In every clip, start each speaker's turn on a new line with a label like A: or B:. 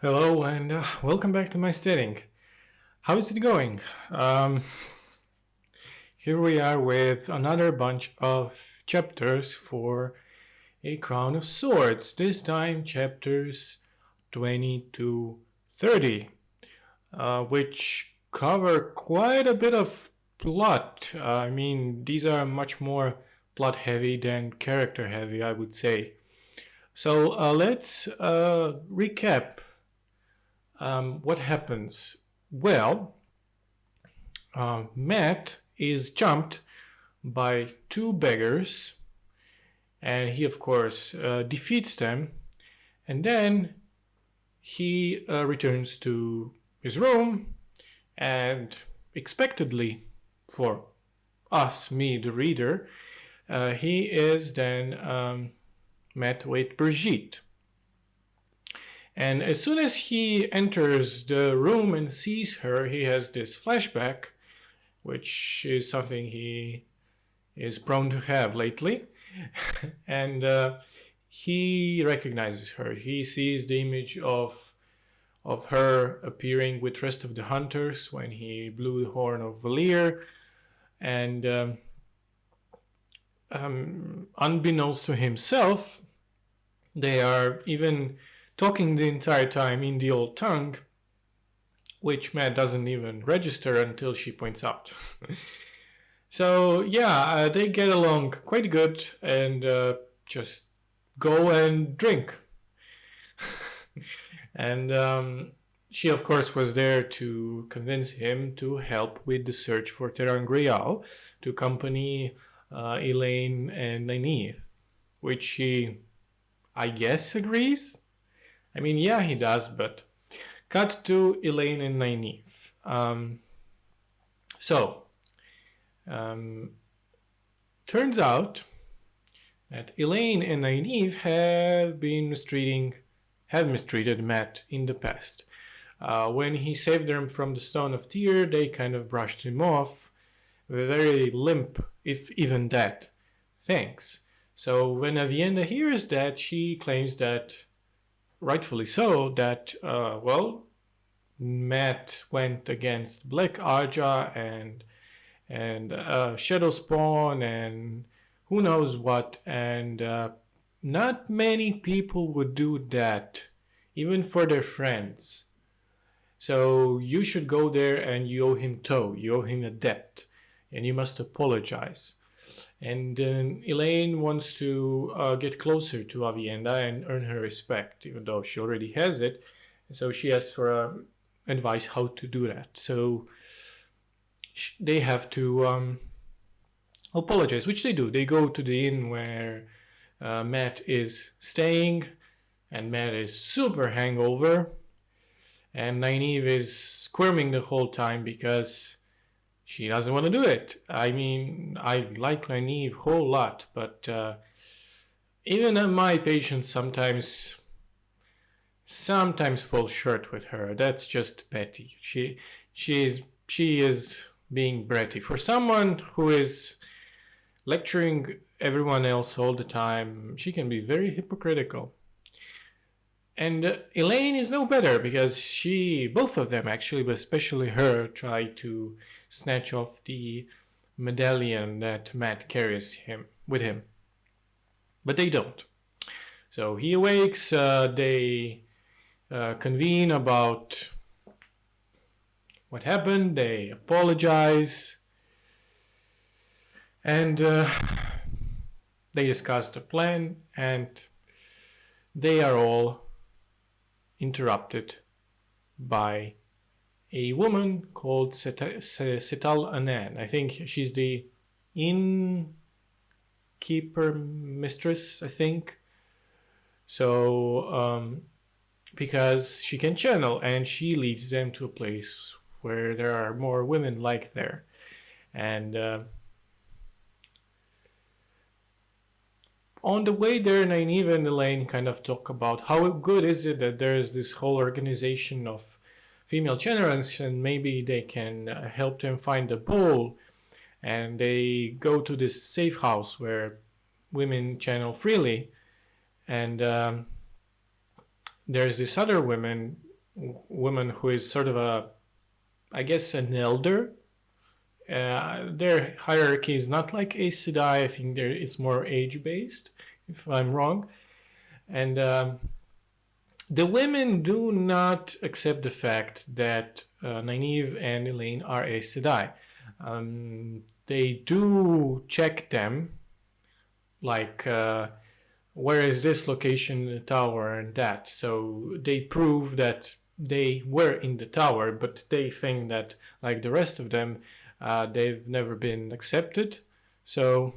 A: Hello and welcome back to my studying. How is it going? Um, Here we are with another bunch of chapters for A Crown of Swords. This time chapters 20 to 30, which cover quite a bit of plot. These are much more plot heavy than character heavy, I would say. So let's recap what happens? Well, Matt is jumped by two beggars, and he, of course, defeats them, and then he returns to his room, and expectedly for us, me, the reader, he is then met with Brigitte. And as soon as he enters the room and sees her, he has this flashback, which is something he is prone to have lately. And he recognizes her. He sees the image of her appearing with the rest of the hunters when he blew the horn of Valir. And unbeknownst to himself, they are even talking the entire time in the old tongue, which Matt doesn't even register until she points out. So yeah, they get along quite good and just go and drink. And she, of course, was there to convince him to help with the search for Terangrial, to accompany Elaine and Nynaeve, which he, I guess, agrees. I mean, yeah, he does, but cut to Elaine and Nynaeve. Turns out that Elaine and Nynaeve have mistreated Matt in the past. When he saved them from the Stone of Tyr, they kind of brushed him off with a very limp, if even that, thanks. So when Avienda hears that, she claims that, rightfully so, that, Matt went against Black Arja and Shadowspawn and who knows what, and not many people would do that, even for their friends. So you should go there and you owe him you owe him a debt, and you must apologize. And Elaine wants to get closer to Avienda and earn her respect, even though she already has it. So she asks for advice how to do that. So they have to apologize, which they do. They go to the inn where Matt is staying, and Matt is super hangover, and Nynaeve is squirming the whole time because she doesn't want to do it. I mean, I like Nynaeve a whole lot, but even my patience sometimes falls short with her. That's just petty. She is being bratty. For someone who is lecturing everyone else all the time, she can be very hypocritical. And Elaine is no better because both of them actually, but especially her, try to snatch off the medallion that Matt carries with him. But they don't. So he awakes, they convene about what happened, they apologize, and they discuss the plan, and they are all interrupted by a woman called Setal Anan. I think she's the innkeeper mistress, I think. So, because she can channel, and she leads them to a place where there are more women like there. And on the way there, Nynaeve and Elaine kind of talk about how good is it that there is this whole organization of female channelers, and maybe they can help them find the bowl. And they go to this safe house where women channel freely. And there's this other woman woman who is sort of I guess, an elder. Their hierarchy is not like Aes Sedai. I think it's more age based, if I'm wrong. And the women do not accept the fact that Nynaeve and Elaine are Aes Sedai. They do check them, like where is this location in the tower and that. So they prove that they were in the tower, but they think that, like the rest of them, they've never been accepted. So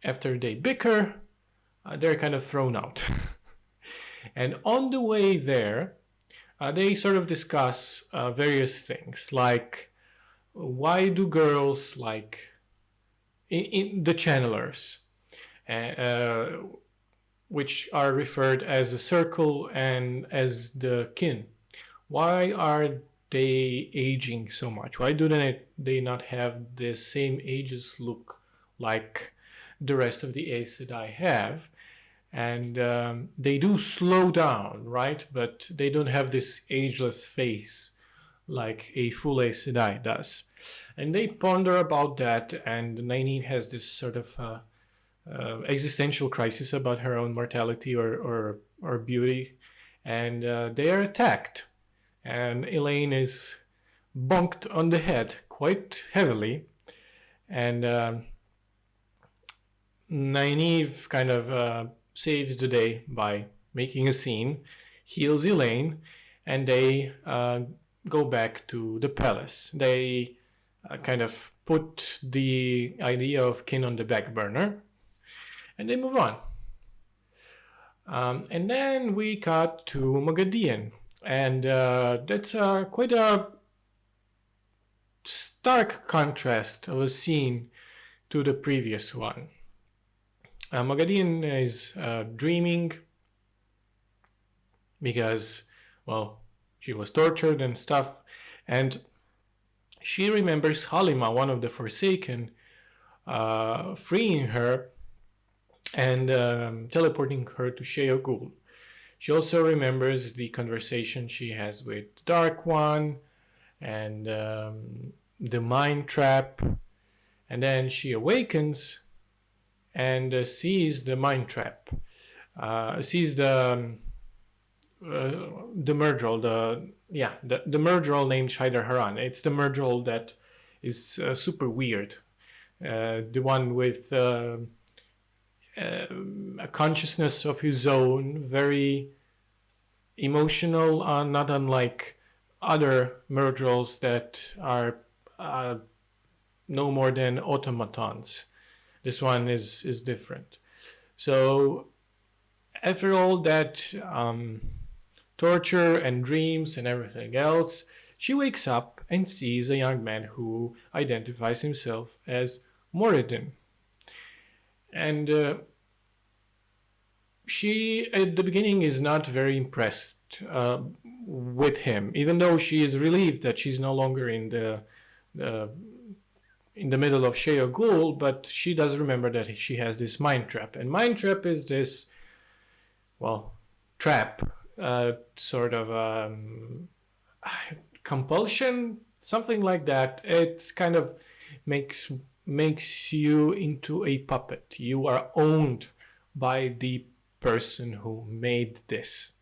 A: after they bicker, they're kind of thrown out. And on the way there, they sort of discuss various things, like why do girls like in the channelers, which are referred as a circle and as the kin, why are they aging so much? Why do they not have the same ages look like the rest of the Aes Sedai have? And they do slow down, right? But they don't have this ageless face like a full Aes Sedai does. And they ponder about that, and Nynaeve has this sort of existential crisis about her own mortality or beauty, and they are attacked. And Elaine is bonked on the head quite heavily, and Nynaeve kind of saves the day by making a scene, heals Elaine, and they go back to the palace. They kind of put the idea of kin on the back burner, and they move on. And then we cut to Moghedien, and that's quite a stark contrast of a scene to the previous one. Moghedien is dreaming because, well, she was tortured and stuff, and she remembers Halima, one of the Forsaken, freeing her and teleporting her to Sheol. She also remembers the conversation she has with Dark One and the mind trap, and then she awakens and sees the mind trap, sees the Myrddraal, the Myrddraal named Shaider Haran. It's the Myrddraal that is super weird, the one with a consciousness of his own, very emotional, not unlike other Myrddraals that are no more than automatons. This one is different. So after all that torture and dreams and everything else, she wakes up and sees a young man who identifies himself as Moradin. And she, at the beginning, is not very impressed with him, even though she is relieved that she's no longer in the middle of Sheol, but she does remember that she has this mind trap. And mind trap is this, well, trap, sort of compulsion, something like that. It kind of makes you into a puppet. You are owned by the person who made this.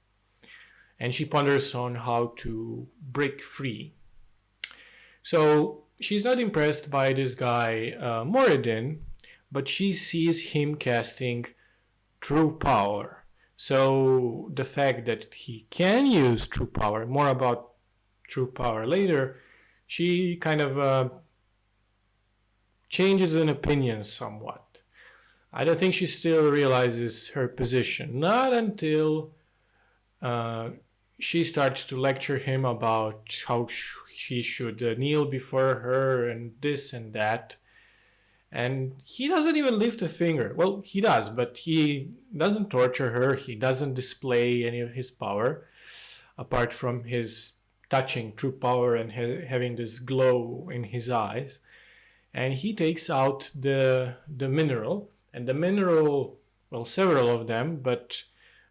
A: And she ponders on how to break free. So she's not impressed by this guy, Moradin, but she sees him casting true power. So the fact that he can use true power, more about true power later, she kind of changes an opinion somewhat. I don't think she still realizes her position. Not until she starts to lecture him about how he should kneel before her and this and that. And he doesn't even lift a finger. Well, he does, but he doesn't torture her. He doesn't display any of his power, apart from his touching true power and having this glow in his eyes. And he takes out the mineral. And the mineral, well, several of them, but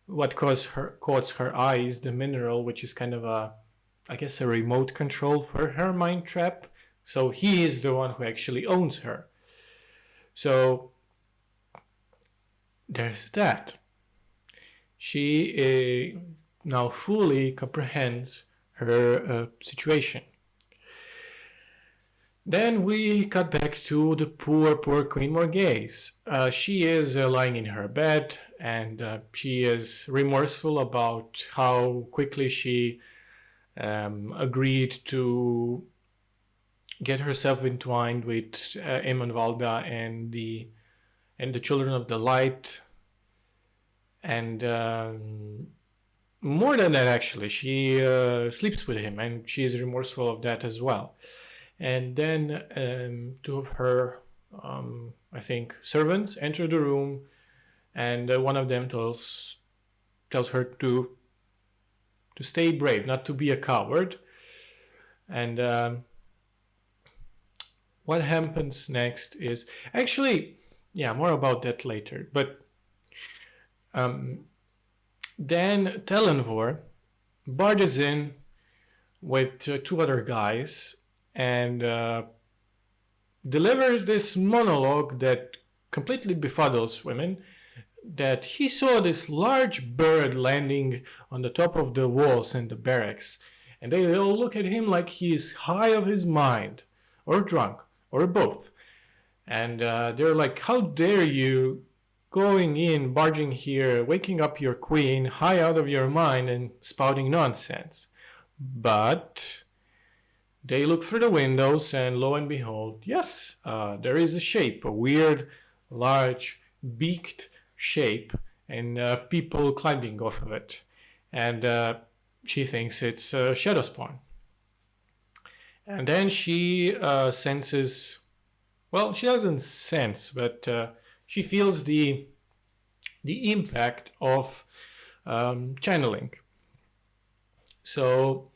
A: what caught her eye is the mineral, which is kind of I guess, a remote control for her mind trap. So he is the one who actually owns her. So there's that. She now fully comprehends her situation. Then we cut back to the poor Queen Morghese. She is lying in her bed, and she is remorseful about how quickly she agreed to get herself entwined with Eamon Valda and the Children of the Light. And more than that, actually, she sleeps with him, and she is remorseful of that as well. And then two of her, I think, servants enter the room, and one of them tells her to stay brave, not to be a coward. And what happens next is actually, yeah, more about that later. But then Telenvor barges in with two other guys and delivers this monologue that completely befuddles women, that he saw this large bird landing on the top of the walls in the barracks, and they all look at him like he's high of his mind, or drunk, or both. And they're like, how dare you going in, barging here, waking up your queen, high out of your mind and spouting nonsense. But they look through the windows, and lo and behold, yes, there is a shape, a weird, large, beaked shape, and people climbing off of it. And she thinks it's shadow spawn. And then she senses, well, she doesn't sense, but she feels the impact of channeling. So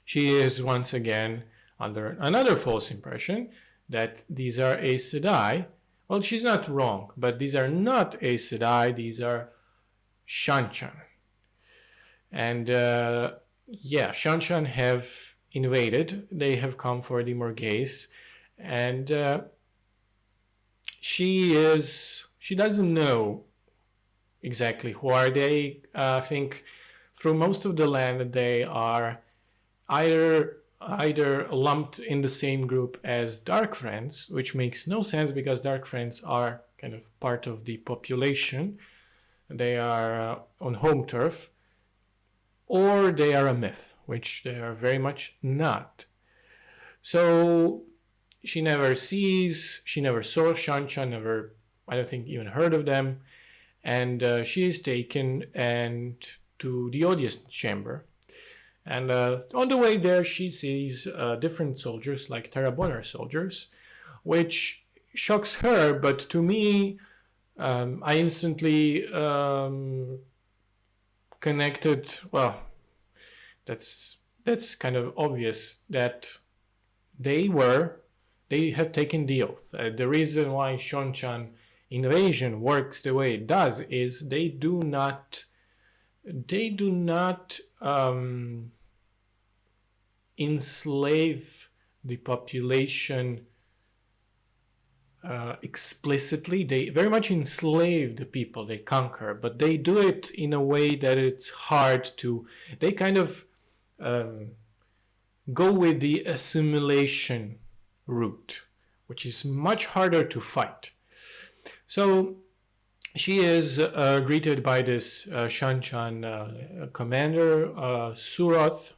A: she is once again under another false impression that these are Aes Sedai. Well, she's not wrong, but these are not Aes Sedai, these are Shanchan. And yeah, Shanchan have invaded. They have come for the Morghese, and she doesn't know exactly who are they. I think through most of the land they are either lumped in the same group as Dark Friends, which makes no sense because Dark Friends are kind of part of the population. They are on home turf, or they are a myth, which they are very much not. So she never saw Shanchan, never, I don't think, even heard of them, and she is taken to the audience chamber. And on the way there, she sees different soldiers, like Terra soldiers, which shocks her. But to me, I instantly connected. Well, that's kind of obvious that they have taken the oath. The reason why Shanchan invasion works the way it does is they do not enslave the population explicitly. They very much enslave the people they conquer, but they do it in a way that it's hard to. They kind of go with the assimilation route, which is much harder to fight. So she is greeted by this Shanchan commander, Suroth,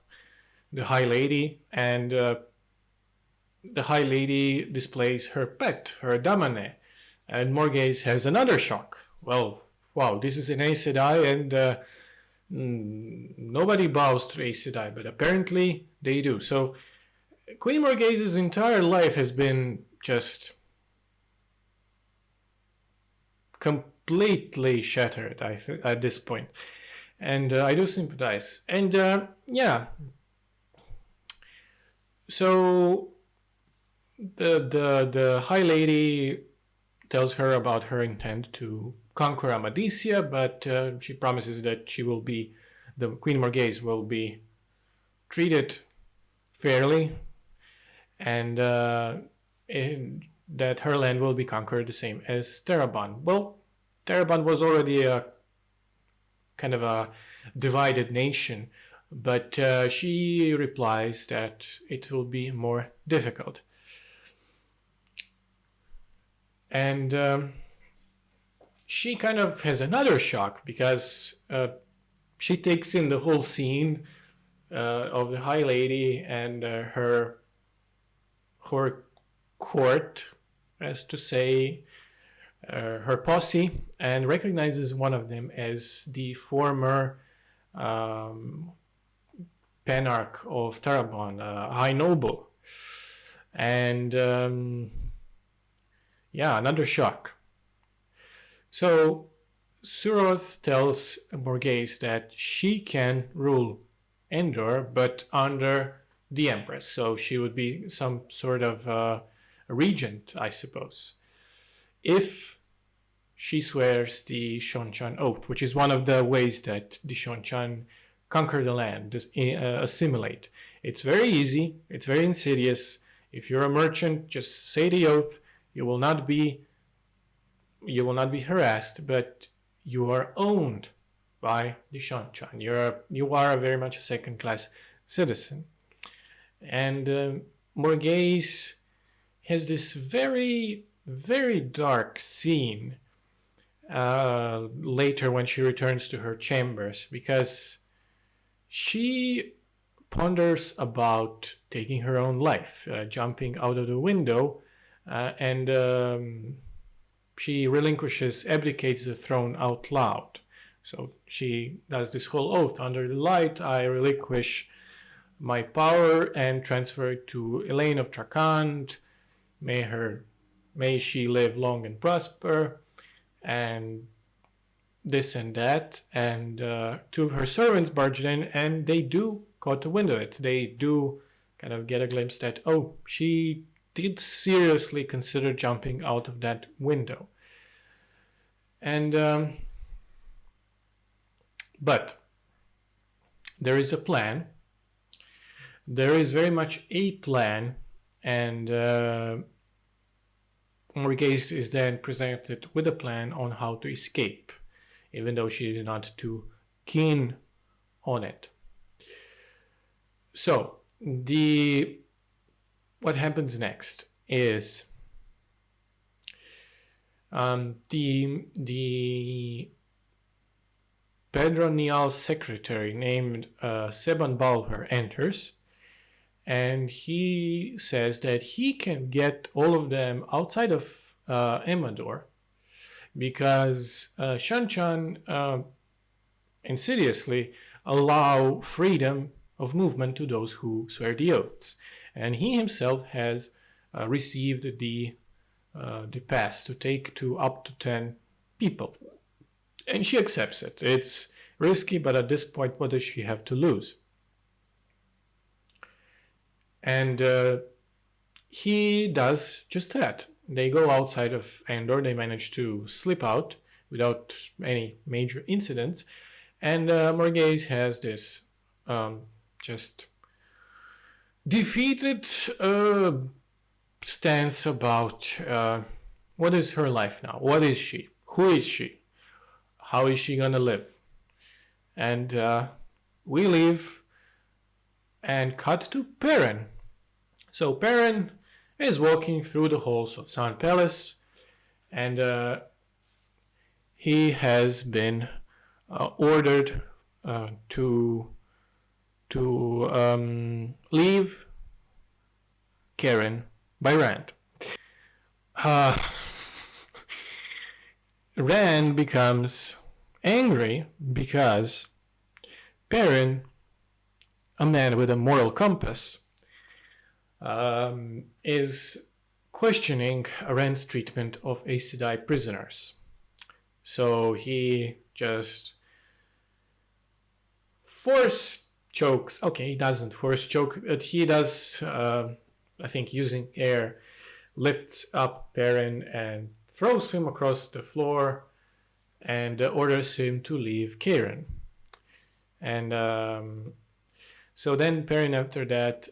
A: the High Lady, and the High Lady displays her pet, her Damane, and Morghese has another shock. Well, wow, this is an Aes Sedai, and nobody bows to Aes Sedai, but apparently they do. So Queen Morghese's entire life has been just completely shattered, at this point, and I do sympathize. And yeah, so the High Lady tells her about her intent to conquer Amadisia, but she promises that the Queen Morghese will be treated fairly, and that her land will be conquered the same as Terabon. Well, Terabon was already a kind of a divided nation, but she replies that it will be more difficult. And she kind of has another shock because she takes in the whole scene of the High Lady and her court, as to say, her posse, and recognizes one of them as the former Panarch of Tarabon, High Noble. And another shock. So Suroth tells Morghese that she can rule Endor, but under the Empress. So she would be some sort of a regent, I suppose, if she swears the Shonchan oath, which is one of the ways that the Shonchan conquer the land, assimilate. It's very easy. It's very insidious. If you're a merchant, just say the oath. You will not be harassed, but you are owned by the Shonchan. You are very much a second-class citizen. And Morghese has this very, very dark scene later when she returns to her chambers, because she ponders about taking her own life, jumping out of the window, and she abdicates the throne out loud. So she does this whole oath: under the light, I relinquish my power and transfer it to Elaine of Trakand. May she live long and prosper, and this and that. And two of her servants barged in, and they do caught the wind of it. They do kind of get a glimpse that, she did seriously consider jumping out of that window. And but there is a plan. There is very much a plan, and Morghese is then presented with a plan on how to escape, even though she is not too keen on it. So what happens next is the Pedro Nial's secretary named Seban Balver enters, and he says that he can get all of them outside of Emador, because Shanchan insidiously allow freedom of movement to those who swear the oaths, and he himself has received the pass to take to up to 10 people, and she accepts it. It's risky, but at this point, what does she have to lose? And he does just that. They go outside of Endor. They manage to slip out without any major incidents. And Morghese has this just defeated stance about what is her life now? What is she? Who is she? How is she gonna live? And we leave and cut to Perrin. So Perrin is walking through the halls of San Palace, and he has been ordered to leave Karen by Rand. Rand becomes angry because Perrin, a man with a moral compass, is questioning Rand's treatment of Aes Sedai prisoners. So he just force chokes. Okay, he doesn't force choke, but he does, I think using air, lifts up Perrin and throws him across the floor and orders him to leave Karen. And so then Perrin after that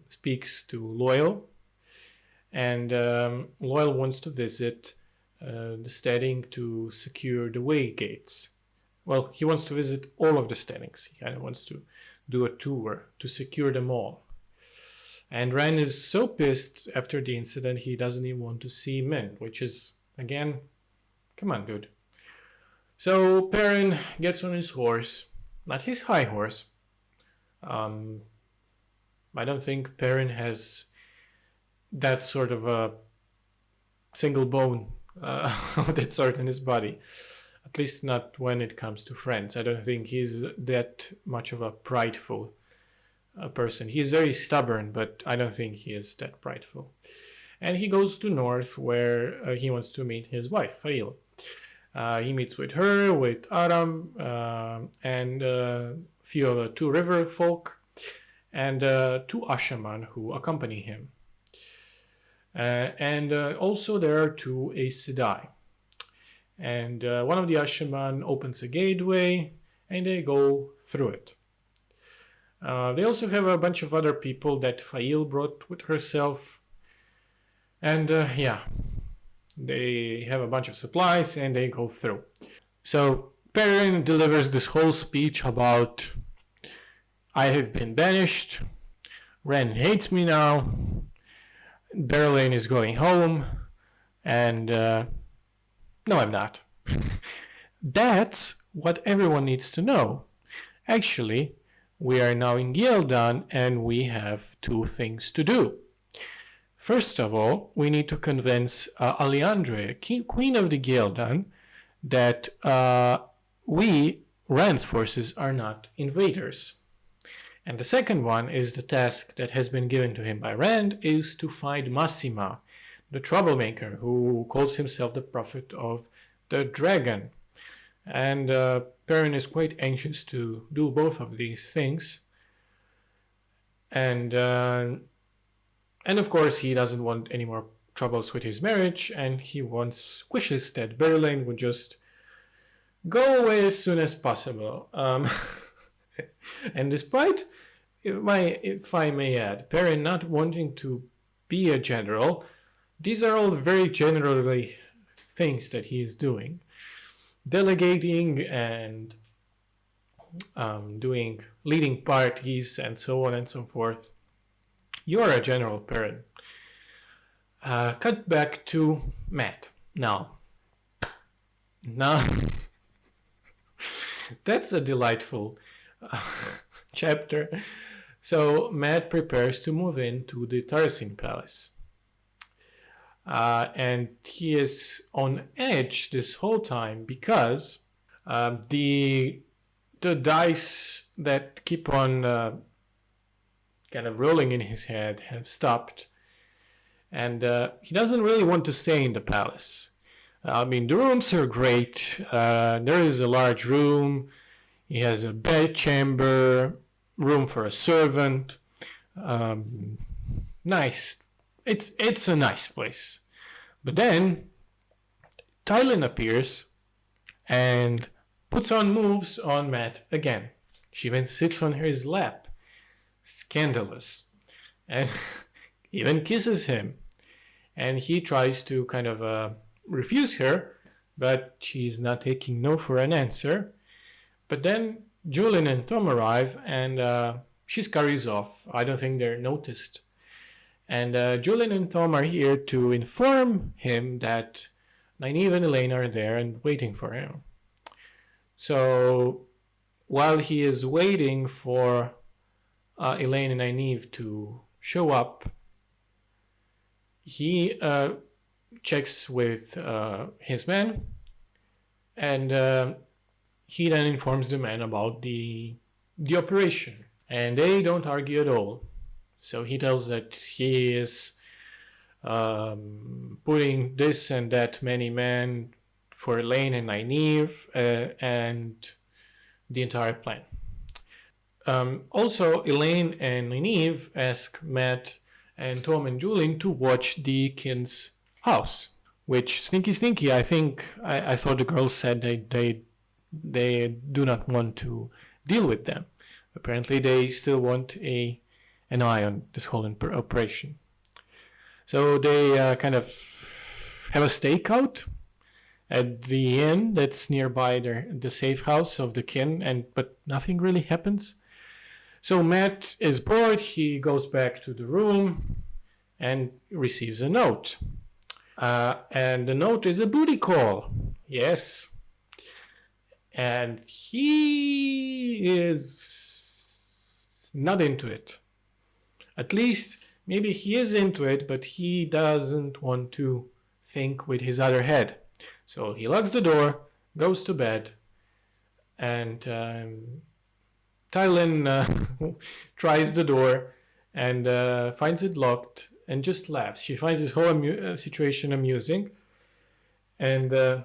A: speaks to Loyal, and Loyal wants to visit the steading to secure the way gates. Well, he wants to visit all of the steadings. He kind of wants to do a tour to secure them all. And Ren is so pissed after the incident he doesn't even want to see Min, which is, again, come on, dude. So Perrin gets on his horse, not his high horse. I don't think Perrin has that sort of a single bone of that sort in his body. At least not when it comes to friends. I don't think he's that much of a prideful person. He's very stubborn, but I don't think he is that prideful. And he goes to north where he wants to meet his wife, Fail. He meets with her, with Aram, and a few of the two river folk, and two Ashaman who accompany him. And also there are two Aes Sedai. And one of the Ashaman opens a gateway, and they go through it. They also have a bunch of other people that Fail brought with herself. And yeah, they have a bunch of supplies, and they go through. So Perrin delivers this whole speech about, I have been banished, Ren hates me now, Berlin is going home, and no, I'm not. That's what everyone needs to know. Actually, we are now in Gildan and we have two things to do. First of all, we need to convince Aliandre, Queen of the Gildan, that we, Rand's forces, are not invaders. And the second one is the task that has been given to him by Rand is to find Massima, the troublemaker who calls himself the prophet of the dragon. And Perrin is quite anxious to do both of these things. And of course he doesn't want any more troubles with his marriage, and he wishes that Berlin would just go away as soon as possible. And despite, if I may add, Perrin not wanting to be a general, these are all very generally things that he is doing. Delegating and leading parties and so on and so forth. You are a general, Perrin. Cut back to Matt. Now, that's a delightful chapter. So Matt prepares to move into the Tarsin Palace. And he is on edge this whole time because the dice that keep on kind of rolling in his head have stopped. And he doesn't really want to stay in the palace. I mean, the rooms are great. There is a large room. He has a bed chamber, room for a servant. Nice. It's a nice place. But then Tylin appears and puts on moves on Matt again. She even sits on his lap. Scandalous. And even kisses him. And he tries to kind of refuse her, but she's not taking no for an answer. But then Julian and Tom arrive, and she scurries off. I don't think they're noticed. And Julian and Tom are here to inform him that Nynaeve and Elaine are there and waiting for him. So while he is waiting for Elaine and Nynaeve to show up, he checks with his men, and he then informs the men about the operation. And they don't argue at all. So he tells that he is putting this and that many men for Elaine and Nynaeve and the entire plan. Also, Elaine and Nynaeve ask Matt and Tom and Julian to watch the king's house. which stinky. I thought the girls said they do not want to deal with them. Apparently, they still want an eye on this whole operation. So they kind of have a stakeout at the inn that's nearby the safe house of the kin, but nothing really happens. So Matt is bored. He goes back to the room and receives a note. And the note is a booty call. Yes. And he is not into it. At least maybe he is into it, but he doesn't want to think with his other head. So he locks the door, goes to bed, and Tylin tries the door and finds it locked and just laughs. She finds this whole situation amusing. And the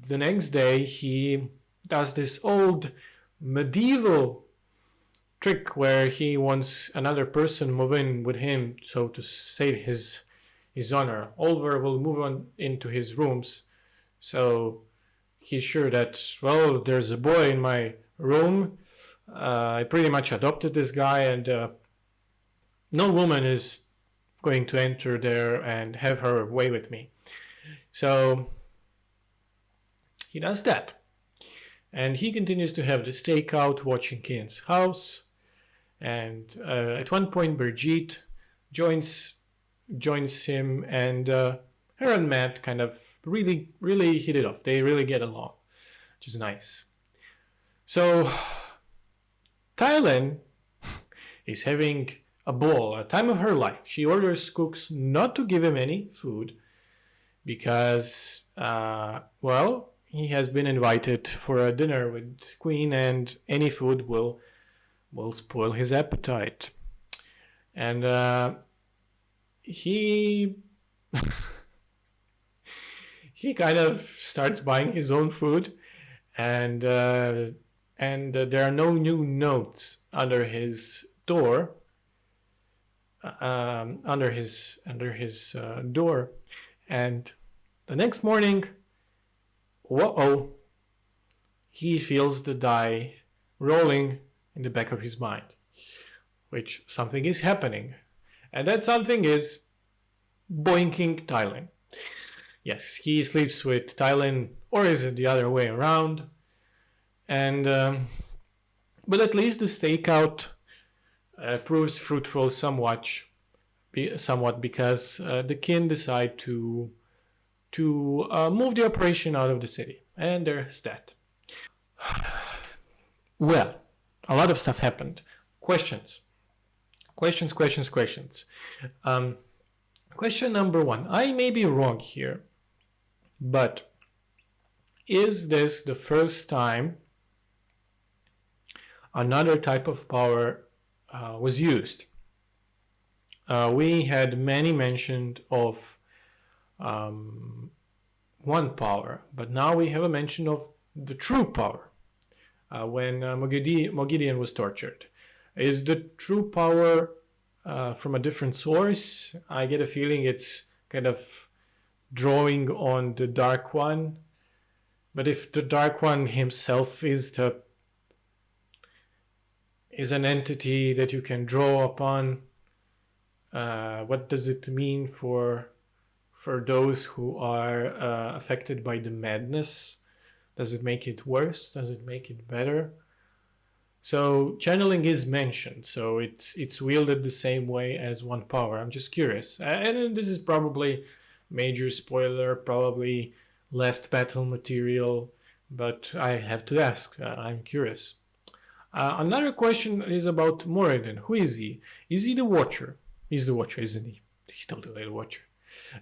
A: next day he does this old medieval trick where he wants another person move in with him, so to save his honor. Oliver will move on into his rooms, so he's sure that, well, there's a boy in my room. I pretty much adopted this guy, and no woman is going to enter there and have her way with me. So he does that. And he continues to have the stakeout watching Kian's house. And at one point, Brigitte joins him, and her and Matt kind of really hit it off. They really get along, which is nice. So Thailand is having a ball, a time of her life. She orders cooks not to give him any food because, well, he has been invited for a dinner with Queen, and any food will spoil his appetite. And he kind of starts buying his own food, and there are no new notes under his door. Under his door, and the next morning, whoa! He feels the die rolling in the back of his mind, which something is happening, and that something is boinking Tylin. Yes, he sleeps with Tylin, or is it the other way around? And but at least the stakeout proves fruitful somewhat because the kin decide to move the operation out of the city, and there's that. Well, a lot of stuff happened. Questions. Question number one. I may be wrong here, but is this the first time another type of power was used? We had many mentioned of one power, but now we have a mention of the true power when Mogideon was tortured. Is the true power from a different source? I get a feeling it's kind of drawing on the Dark One, but if the Dark One himself is an entity that you can draw upon, what does it mean for those who are affected by the madness? Does it make it worse? Does it make it better? So channeling is mentioned, so it's wielded the same way as one power. I'm just curious, and this is probably major spoiler, probably last battle material, but I have to ask. I'm curious. Another question is about Moradin. Who is he? Is he the Watcher? He's the Watcher, isn't he? He's totally the Watcher.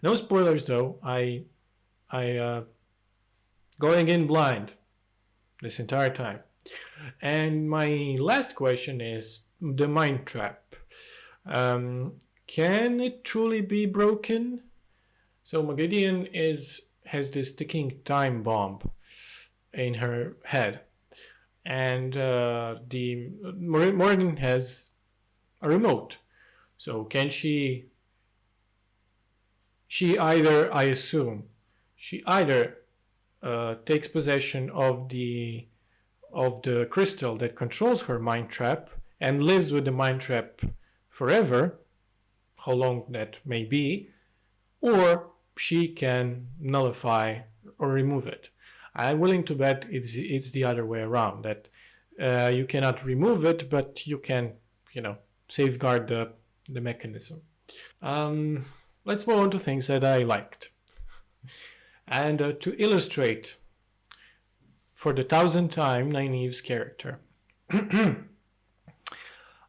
A: No spoilers though. I going in blind this entire time. And my last question is the mind trap. Can it truly be broken? So Mogideon has this ticking time bomb in her head, and the Moradin has a remote. So can she I assume, she either takes possession of the crystal that controls her mind trap and lives with the mind trap forever, how long that may be, or she can nullify or remove it. I'm willing to bet it's the other way around, that you cannot remove it, but you can, safeguard the mechanism. Let's move on to things that I liked. And to illustrate for the 1000th time Nynaeve's character.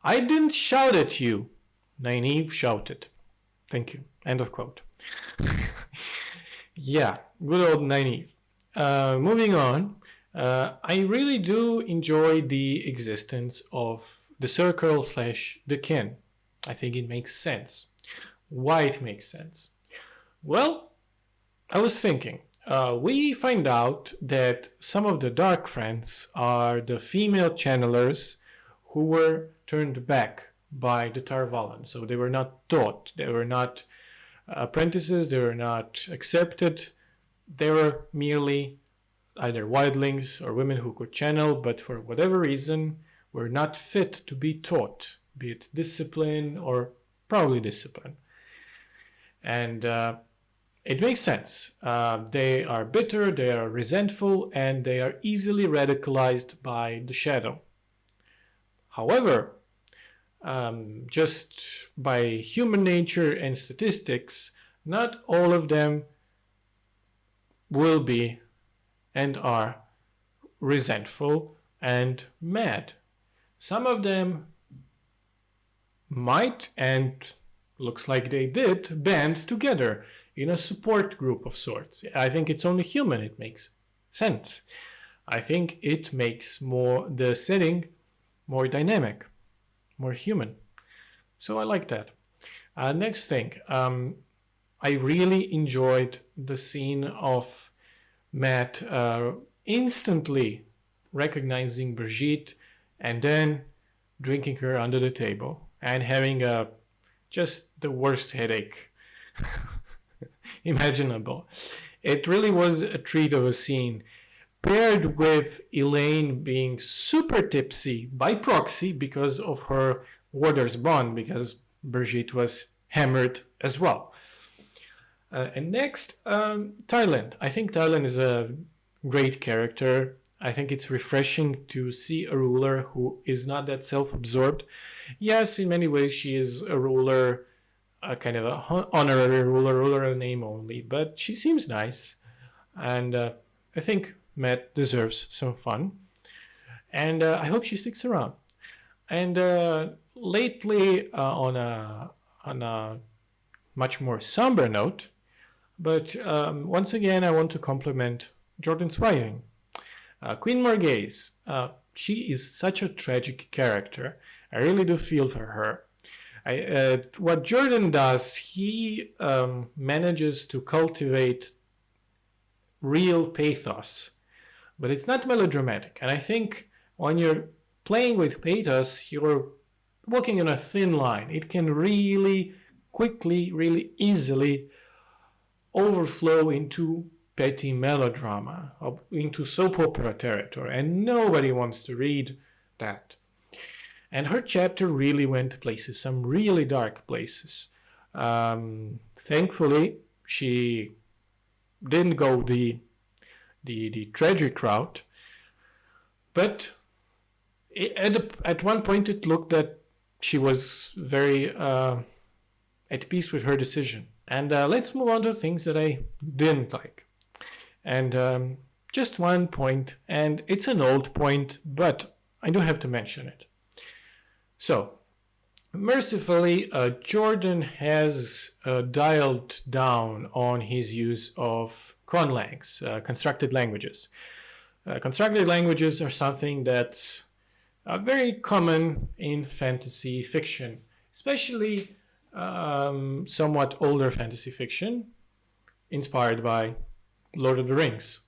A: I didn't shout at you, Nynaeve shouted. Thank you. End of quote. Yeah, good old Nynaeve. Moving on, I really do enjoy the existence of the circle / the kin. I think it makes sense. Why it makes sense? Well, I was thinking, we find out that some of the Dark Friends are the female channelers who were turned back by the Tarvalon. So they were not taught, they were not apprentices, they were not accepted. They were merely either wildlings or women who could channel, but for whatever reason were not fit to be taught, be it discipline or probably discipline. And it makes sense. They are bitter, they are resentful, and they are easily radicalized by the shadow. However, just by human nature and statistics, not all of them will be and are resentful and mad. Some of them might, and looks like they did, band together in a support group of sorts. I think it's only human, it makes sense. I think it makes the setting more dynamic, more human. So I like that. Next thing, I really enjoyed the scene of Matt instantly recognizing Brigitte and then drinking her under the table and having just the worst headache imaginable. It really was a treat of a scene, paired with Elaine being super tipsy by proxy because of her warder's bond, because Brigitte was hammered as well. And next, Thailand. I think Thailand is a great character. I think it's refreshing to see a ruler who is not that self-absorbed. Yes, in many ways she is a ruler, kind of an honorary ruler in name only, but she seems nice. And I think Matt deserves some fun. And I hope she sticks around. And lately, on a much more somber note, but once again, I want to compliment Jordan's writing. Queen Margaze, she is such a tragic character. I really do feel for her. What Jordan does, he manages to cultivate real pathos, but it's not melodramatic. And I think when you're playing with pathos, you're walking on a thin line. It can really quickly, really easily overflow into petty melodrama, into soap opera territory, and nobody wants to read that. And her chapter really went places, some really dark places. Thankfully, she didn't go the tragic route, but at one point it looked that she was very at peace with her decision. And let's move on to things that I didn't like. And just one point, and it's an old point, but I do have to mention it. So, mercifully, Jordan has dialed down on his use of conlangs, constructed languages. Constructed languages are something that's very common in fantasy fiction, especially somewhat older fantasy fiction inspired by Lord of the Rings.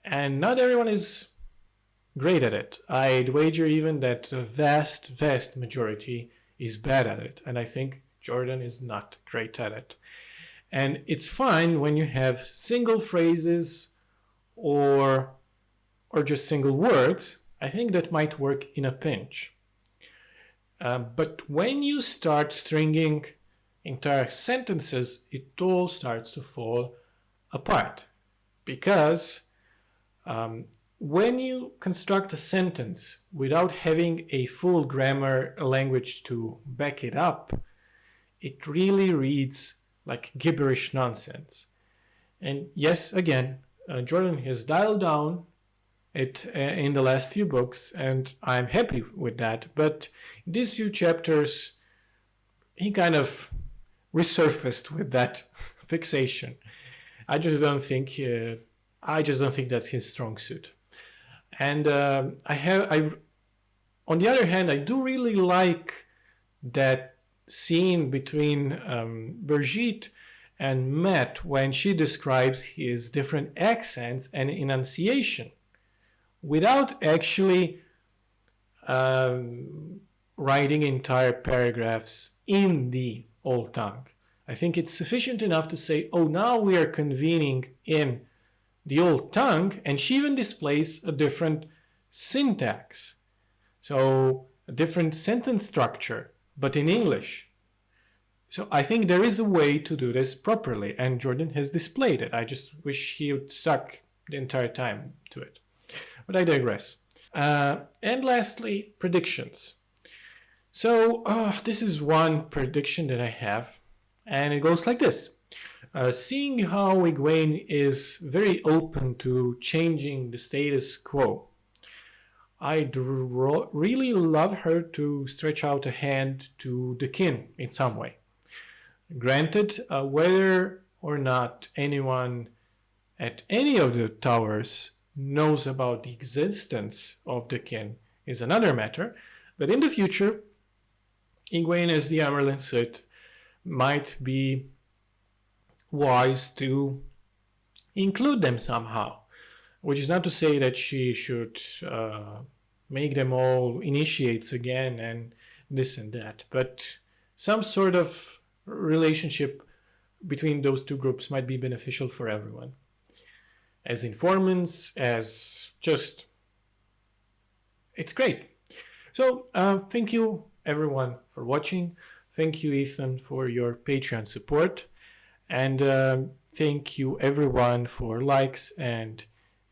A: And not everyone is great at it. I'd wager even that the vast majority is bad at it. And I think Jordan is not great at it. And it's fine when you have single phrases or just single words. I think that might work in a pinch. But when you start stringing entire sentences, it all starts to fall apart. Because when you construct a sentence without having a full grammar language to back it up, it really reads like gibberish nonsense. And yes, again, Jordan has dialed down it in the last few books, and I'm happy with that. But in these few chapters, he kind of resurfaced with that fixation. I just don't think that's his strong suit. And on the other hand, I do really like that scene between Brigitte and Matt when she describes his different accents and enunciation without actually writing entire paragraphs in the old tongue. I think it's sufficient enough to say, oh, now we are convening in the old tongue, and she even displays a different syntax. So a different sentence structure, but in English. So I think there is a way to do this properly, and Jordan has displayed it. I just wish he would stuck the entire time to it. But I digress. And lastly, predictions. So this is one prediction that I have, and it goes like this. Seeing how Egwene is very open to changing the status quo, I'd really love her to stretch out a hand to the kin in some way. Granted, whether or not anyone at any of the towers knows about the existence of the kin is another matter, but in the future, Egwene as the Amyrlin Sith might be wise to include them somehow, which is not to say that she should make them all initiates again and this and that, but some sort of relationship between those two groups might be beneficial for everyone. As informants, as just... it's great. So thank you everyone for watching. Thank you, Ethan, for your Patreon support. And thank you everyone for likes and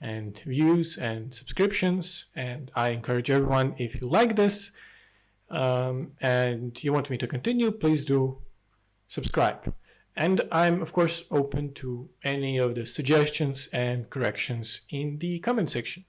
A: views and subscriptions. And I encourage everyone, if you like this and you want me to continue, please do subscribe. And I'm of course open to any of the suggestions and corrections in the comment section.